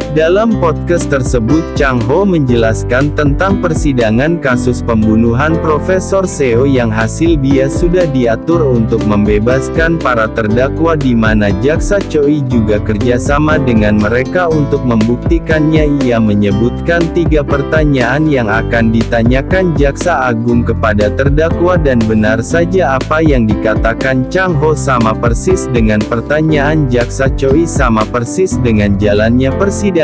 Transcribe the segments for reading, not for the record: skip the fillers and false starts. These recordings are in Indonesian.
Dalam podcast tersebut Chang Ho menjelaskan tentang persidangan kasus pembunuhan Profesor Seo yang hasil dia sudah diatur untuk membebaskan para terdakwa di mana Jaksa Choi juga kerjasama dengan mereka untuk membuktikannya. Ia menyebutkan 3 pertanyaan yang akan ditanyakan Jaksa Agung kepada terdakwa dan benar saja apa yang dikatakan Chang Ho sama persis dengan pertanyaan Jaksa Choi sama persis dengan jalannya persidangan.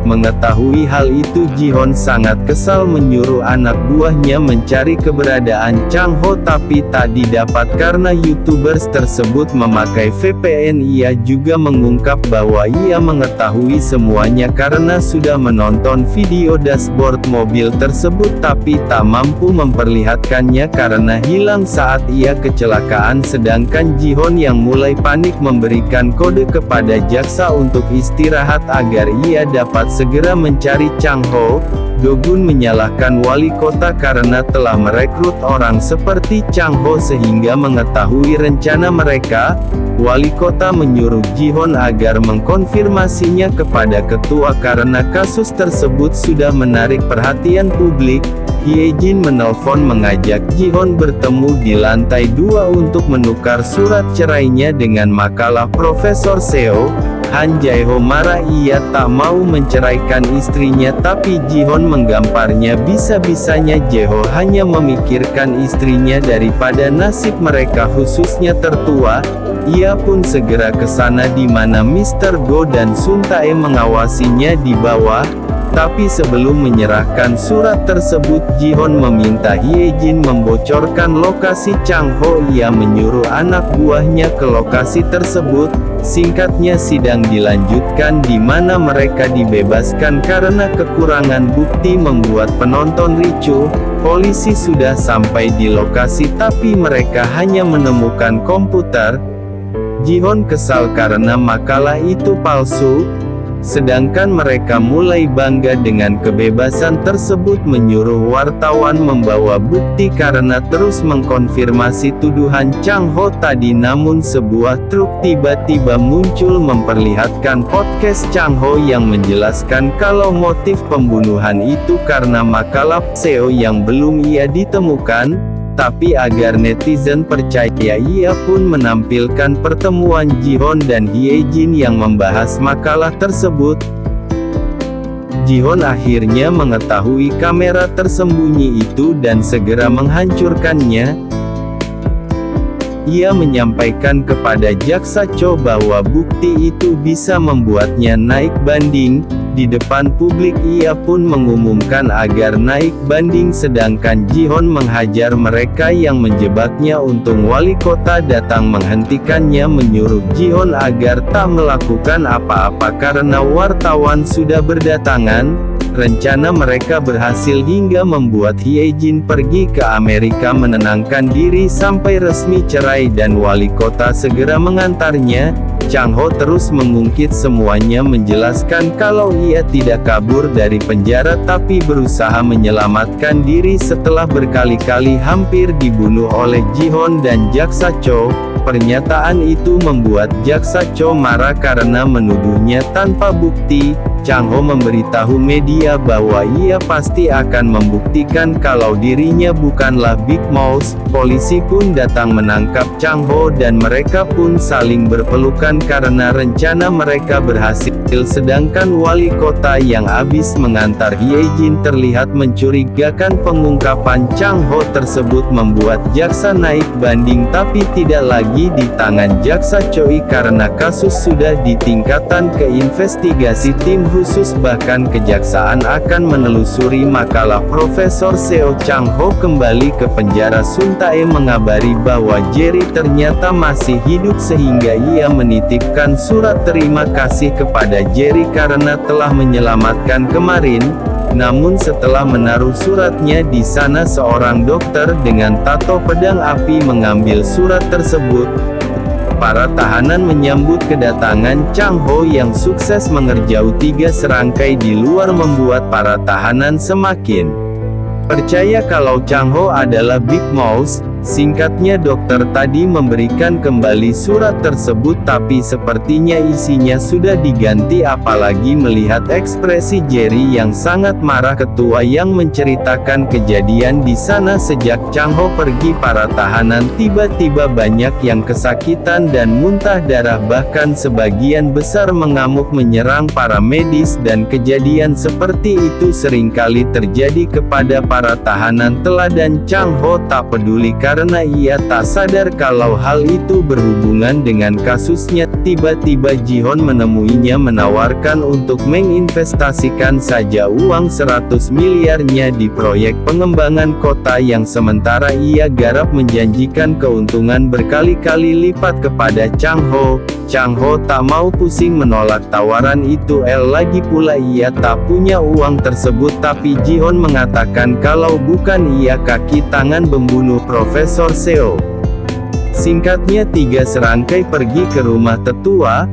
Mengetahui hal itu Ji-hoon sangat kesal menyuruh anak buahnya mencari keberadaan Chang Ho tapi tak didapat karena YouTubers tersebut memakai VPN. Ia juga mengungkap bahwa ia mengetahui semuanya karena sudah menonton video dashboard mobil tersebut tapi tak mampu memperlihatkannya karena hilang saat ia kecelakaan. Sedangkan Ji-hoon yang mulai panik memberikan kode kepada jaksa untuk istirahat agar ia dapat segera mencari Chang Ho. Do-gun menyalahkan wali kota karena telah merekrut orang seperti Chang Ho sehingga mengetahui rencana mereka. Wali kota menyuruh Ji-hoon agar mengkonfirmasinya kepada ketua karena kasus tersebut sudah menarik perhatian publik. Hye-jin menelpon mengajak Ji-hoon bertemu di lantai 2 untuk menukar surat cerainya dengan makalah Profesor Seo. Han Jae-ho marah ia tak mau menceraikan istrinya tapi Ji-hoon menggamparnya bisa-bisanya Jae-ho hanya memikirkan istrinya daripada nasib mereka khususnya tertua. Ia pun segera ke sana di mana Mr. Go dan Sun Tae mengawasinya di bawah. Tapi sebelum menyerahkan surat tersebut Ji-hoon meminta Hye-jin membocorkan lokasi Chang Ho. Ia menyuruh anak buahnya ke lokasi tersebut. Singkatnya sidang dilanjutkan di mana mereka dibebaskan karena kekurangan bukti membuat penonton ricuh. Polisi sudah sampai di lokasi tapi mereka hanya menemukan komputer. Ji-hoon kesal karena makalah itu palsu. Sedangkan mereka mulai bangga dengan kebebasan tersebut menyuruh wartawan membawa bukti karena terus mengkonfirmasi tuduhan Chang Ho tadi. Namun sebuah truk tiba-tiba muncul memperlihatkan podcast Chang Ho yang menjelaskan kalau motif pembunuhan itu karena makalah Seo yang belum ia ditemukan. Tapi agar netizen percaya ia pun menampilkan pertemuan Ji-hoon dan Hye-jin yang membahas makalah tersebut. Ji-hoon akhirnya mengetahui kamera tersembunyi itu dan segera menghancurkannya. Ia menyampaikan kepada Jaksa Cho bahwa bukti itu bisa membuatnya naik banding. Di depan publik ia pun mengumumkan agar naik banding sedangkan Ji-hoon menghajar mereka yang menjebaknya. Untung wali kota datang menghentikannya menyuruh Ji-hoon agar tak melakukan apa-apa karena wartawan sudah berdatangan. Rencana mereka berhasil hingga membuat Hye-jin pergi ke Amerika menenangkan diri sampai resmi cerai dan wali kota segera mengantarnya. Chang Ho terus mengungkit semuanya menjelaskan kalau ia tidak kabur dari penjara tapi berusaha menyelamatkan diri setelah berkali-kali hampir dibunuh oleh Ji-hoon dan Jaksa Cho. Pernyataan itu membuat Jaksa Cho marah karena menuduhnya tanpa bukti. Chang Ho memberitahu media bahwa ia pasti akan membuktikan kalau dirinya bukanlah Big Mouse. Polisi pun datang menangkap Chang Ho dan mereka pun saling berpelukan karena rencana mereka berhasil. Sedangkan wali kota yang habis mengantar Hye-jin terlihat mencurigakan. Pengungkapan Chang Ho tersebut membuat jaksa naik banding tapi tidak lagi di tangan Jaksa Choi karena kasus sudah ditingkatkan ke investigasi tim khusus. Bahkan kejaksaan akan menelusuri makalah Profesor Seo. Chang Ho kembali ke penjara. Sun Tae mengabari bahwa Jerry ternyata masih hidup sehingga ia menitipkan surat terima kasih kepada Jerry karena telah menyelamatkan kemarin. Namun setelah menaruh suratnya di sana seorang dokter dengan tato pedang api mengambil surat tersebut. Para tahanan menyambut kedatangan Chang Ho yang sukses mengerjau 3 serangkai di luar membuat para tahanan semakin percaya kalau Chang Ho adalah Big Mouse. Singkatnya dokter tadi memberikan kembali surat tersebut tapi sepertinya isinya sudah diganti apalagi melihat ekspresi Jerry yang sangat marah. Ketua yang menceritakan kejadian di sana sejak Chang Ho pergi para tahanan tiba-tiba banyak yang kesakitan dan muntah darah bahkan sebagian besar mengamuk menyerang para medis dan kejadian seperti itu seringkali terjadi kepada para tahanan teladan. Chang Ho tak peduli karena ia tak sadar kalau hal itu berhubungan dengan kasusnya. Tiba-tiba Ji-Hon menemuinya menawarkan untuk menginvestasikan saja uang 100 miliarnya di proyek pengembangan kota yang sementara ia garap menjanjikan keuntungan berkali-kali lipat kepada Chang Ho. Chang Ho tak mau pusing menolak tawaran itu. Lagi pula ia tak punya uang tersebut tapi Ji-Hon mengatakan kalau bukan ia kaki tangan pembunuh Profesor Seo. Singkatnya tiga serangkai pergi ke rumah tetua.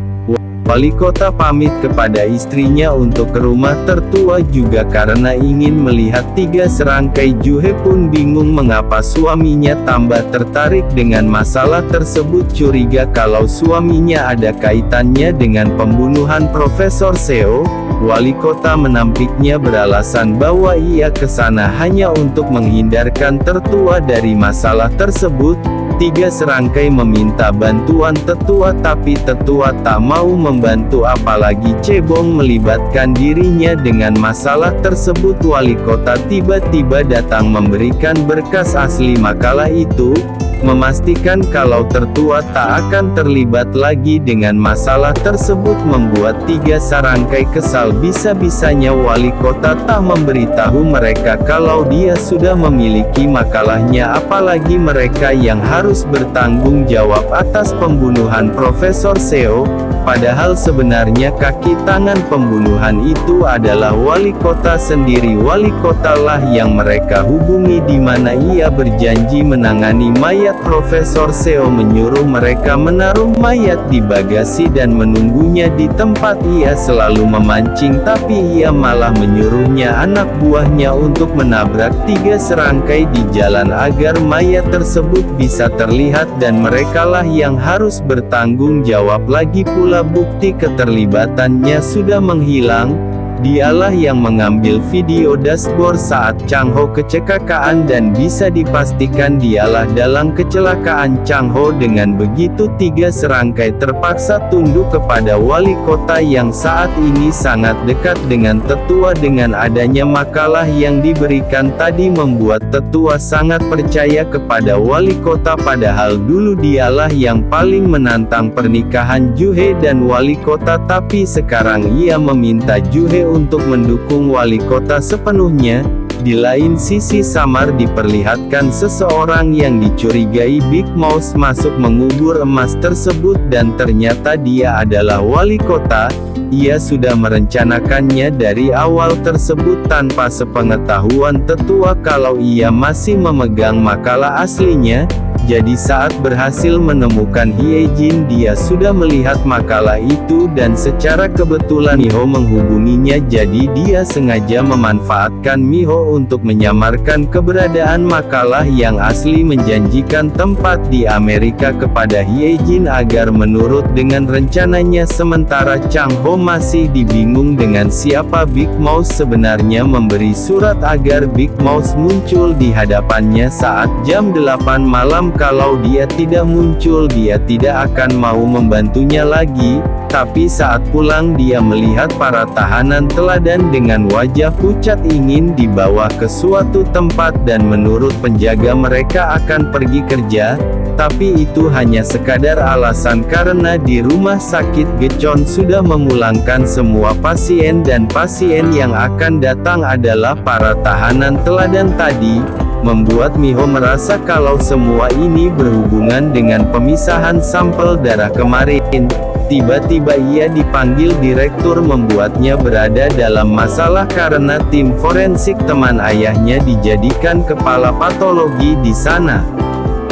Wali kota pamit kepada istrinya untuk ke rumah tertua juga karena ingin melihat tiga serangkai. Juhe pun bingung mengapa suaminya tambah tertarik dengan masalah tersebut, curiga kalau suaminya ada kaitannya dengan pembunuhan Profesor Seo. Wali kota menampiknya beralasan bahwa ia ke sana hanya untuk menghindarkan tertua dari masalah tersebut. Tiga serangkai meminta bantuan tetua tapi tetua tak mau membantu apalagi cebong melibatkan dirinya dengan masalah tersebut. Wali kota tiba-tiba datang memberikan berkas asli makalah itu, memastikan kalau tertua tak akan terlibat lagi dengan masalah tersebut membuat tiga serangkai kesal. Bisa-bisanya wali kota tak memberitahu mereka kalau dia sudah memiliki makalahnya, apalagi mereka yang harus bertanggung jawab atas pembunuhan Profesor Seo. Padahal sebenarnya kaki tangan pembunuhan itu adalah wali kota sendiri. Wali kota lah yang mereka hubungi di mana ia berjanji menangani mayat Profesor Seo, menyuruh mereka menaruh mayat di bagasi dan menunggunya di tempat. Ia selalu memancing tapi ia malah menyuruhnya anak buahnya untuk menabrak tiga serangkai di jalan agar mayat tersebut bisa terlihat dan merekalah yang harus bertanggung jawab. Lagi pula bukti keterlibatannya sudah menghilang. Dialah yang mengambil video dashboard saat Chang Ho kecelakaan dan bisa dipastikan dialah dalam kecelakaan Chang Ho. Dengan begitu tiga serangkai terpaksa tunduk kepada wali kota yang saat ini sangat dekat dengan tetua. Dengan adanya makalah yang diberikan tadi membuat tetua sangat percaya kepada wali kota, padahal dulu dialah yang paling menantang pernikahan Juhe dan wali kota, tapi sekarang ia meminta Juhe untuk mendukung wali kota sepenuhnya. Di lain sisi samar diperlihatkan seseorang yang dicurigai Big Mouse masuk mengubur emas tersebut dan ternyata dia adalah wali kota. Ia sudah merencanakannya dari awal tersebut tanpa sepengetahuan tetua kalau ia masih memegang makalah aslinya. Jadi saat berhasil menemukan Hyejin, dia sudah melihat makalah itu dan secara kebetulan Miho menghubunginya, jadi dia sengaja memanfaatkan Miho untuk menyamarkan keberadaan makalah yang asli, menjanjikan tempat di Amerika kepada Hyejin agar menurut dengan rencananya. Sementara Chang Ho masih dibingung dengan siapa Big Mouse sebenarnya, memberi surat agar Big Mouse muncul di hadapannya saat jam 8 malam. Kalau dia tidak muncul dia tidak akan mau membantunya lagi. Tapi saat pulang dia melihat para tahanan teladan dengan wajah pucat ingin dibawa ke suatu tempat dan menurut penjaga mereka akan pergi kerja. Tapi itu hanya sekadar alasan karena di rumah sakit Gechon sudah memulangkan semua pasien dan pasien yang akan datang adalah para tahanan teladan tadi. Membuat Miho merasa kalau semua ini berhubungan dengan pemisahan sampel darah kemarin. Tiba-tiba ia dipanggil direktur, membuatnya berada dalam masalah karena tim forensik teman ayahnya dijadikan kepala patologi di sana.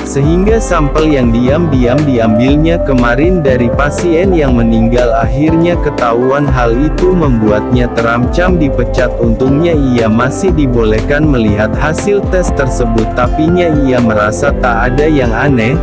Sehingga sampel yang diam-diam diambilnya kemarin dari pasien yang meninggal akhirnya ketahuan. Hal itu membuatnya terancam dipecat. Untungnya ia masih dibolehkan melihat hasil tes tersebut, tapinya ia merasa tak ada yang aneh.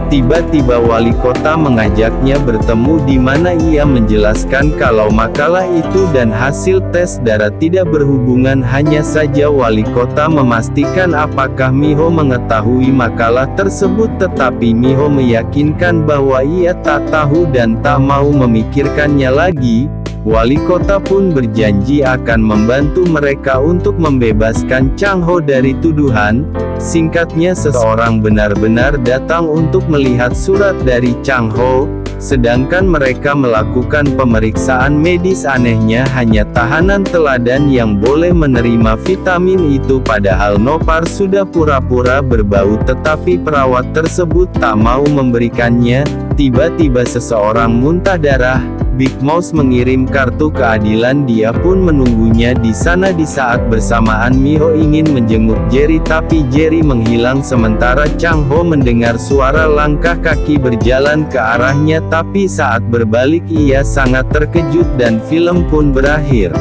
Tiba-tiba wali kota mengajaknya bertemu, di mana ia menjelaskan kalau makalah itu dan hasil tes darah tidak berhubungan. Hanya saja wali kota memastikan apakah Miho mengetahui makalah tersebut, tetapi Miho meyakinkan bahwa ia tak tahu dan tak mau memikirkannya lagi. Wali kota pun berjanji akan membantu mereka untuk membebaskan Chang Ho dari tuduhan. Singkatnya, seseorang benar-benar datang untuk melihat surat dari Chang Ho, sedangkan mereka melakukan pemeriksaan medis. Anehnya hanya tahanan teladan yang boleh menerima vitamin itu, padahal Nopar sudah pura-pura berbau, tetapi perawat tersebut tak mau memberikannya. Tiba-tiba seseorang muntah darah. Big Mouse mengirim kartu keadilan, dia pun menunggunya di sana. Di saat bersamaan Miho ingin menjenguk Jerry, tapi Jerry menghilang. Sementara Chang Ho mendengar suara langkah kaki berjalan ke arahnya, tapi saat berbalik ia sangat terkejut dan film pun berakhir.